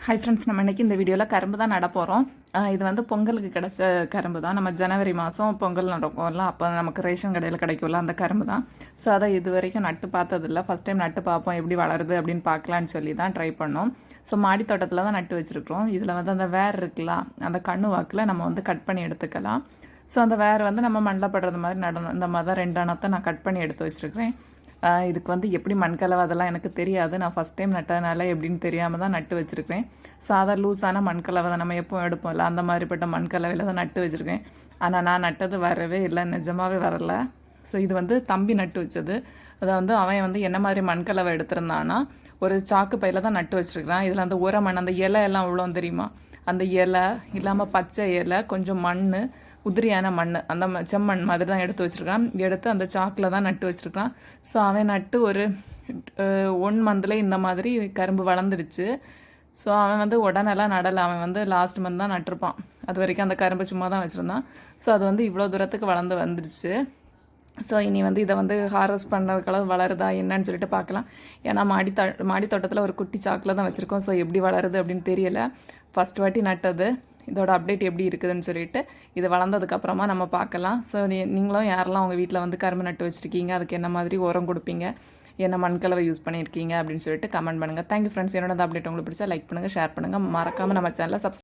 Hi friends, நம்ம இன்றைக்கி இந்த வீடியோவில் கரும்பு தான் நட போகிறோம். இது வந்து பொங்கலுக்கு கிடைச்ச கரும்பு தான். நம்ம ஜனவரி மாதம் பொங்கல் நடக்கும்ல, அப்போ நமக்கு ரேஷன் கடையில் கிடைக்கும்ல அந்த கரும்பு தான். ஸோ அதை இது வரைக்கும் நட்டு பார்த்ததில்ல. ஃபஸ்ட் டைம் நட்டு பார்ப்போம், எப்படி வளருது அப்படின்னு பார்க்கலான்னு சொல்லி தான் ட்ரை பண்ணோம். ஸோ மாடி தோட்டத்தில் தான் நட்டு வச்சுருக்கிறோம். இதில் வந்து அந்த வேர் இருக்குல்ல, அந்த கண்ணு வாக்கில் நம்ம வந்து கட் பண்ணி எடுத்துக்கலாம். ஸோ அந்த வேர் வந்து நம்ம மண்ணில் படுறது மாதிரி நடணும். இந்த மாதிரி தான் 2 அணத்தை நான் கட் பண்ணி எடுத்து வச்சுருக்கிறேன். இதுக்கு வந்து எப்படி மண்கலவை அதெல்லாம் எனக்கு தெரியாது. நான் ஃபஸ்ட் டைம் நட்டதுனால எப்படின்னு தெரியாமல் தான் நட்டு வச்சுருக்கேன். சாதா லூஸான மண்கலவை தான் நம்ம எப்போ எடுப்போம்ல, அந்த மாதிரிப்பட்ட மண்கலவையில் தான் நட்டு வச்சுருக்கேன். ஆனால் நான் நட்டது வரவே இல்லை, நிஜமாகவே வரல. ஸோ இது வந்து தம்பி நட்டு வச்சது. அதை வந்து அவன் வந்து என்ன மாதிரி மண்கலவை எடுத்திருந்தான்னா, ஒரு சாக்கு பையில் தான் நட்டு வச்சுருக்கிறான். இதில் அந்த உரமண், அந்த இலை எல்லாம் அவ்வளோ தெரியுமா, அந்த இலை இல்லாமல் பச்சை இலை, கொஞ்சம் மண், உதிரியான மண், அந்த செம்மண் மாதிரி தான் எடுத்து வச்சுருக்கான். எடுத்து அந்த சாக்கில் தான் நட்டு வச்சுருக்கான். ஸோ அவன் நட்டு ஒரு 1 மந்தில் இந்த மாதிரி கரும்பு வளர்ந்துடுச்சு. ஸோ அவன் வந்து உடனெல்லாம் நடலை, அவன் வந்து லாஸ்ட் மந்த் தான் நட்டிருப்பான். அது வரைக்கும் அந்த கரும்பு சும்மா தான் வச்சுருந்தான். ஸோ அது வந்து இவ்வளோ தூரத்துக்கு வளர்ந்து வந்துடுச்சு. ஸோ இனி வந்து இதை வந்து ஹார்வெஸ்ட் பண்ணுறதுக்களவு வளருதா என்னன்னு சொல்லிட்டு பார்க்கலாம். ஏன்னா மாடி தோட்டத்தில் ஒரு குட்டி சாக்கில் தான் வச்சுருக்கோம். ஸோ எப்படி வளருது அப்படின்னு தெரியலை. ஃபஸ்ட் வாட்டி நட்டது, இதோட அப்டேட் எப்படி இருக்குதுன்னு சொல்லிட்டு இது வளர்ந்ததுக்கப்புறமா நம்ம பார்க்கலாம். ஸோ நீங்களும் யாரெல்லாம் உங்கள் வீட்டில் வந்து கரும்பு நட்டு வச்சுருக்கீங்க, அதுக்கு என்ன மாதிரி உரம் கொடுப்பீங்க, என்ன மண்கலவை யூஸ் பண்ணியிருக்கீங்க அப்படின்னு சொல்லிட்டு கமெண்ட் பண்ணுங்கள். Thank you friends. என்னோட அப்டேட் உங்களுக்கு பிடிச்சா லைக் பண்ணுங்கள், ஷேர் பண்ணுங்கள். மறக்காமல் நம்ம சேனலை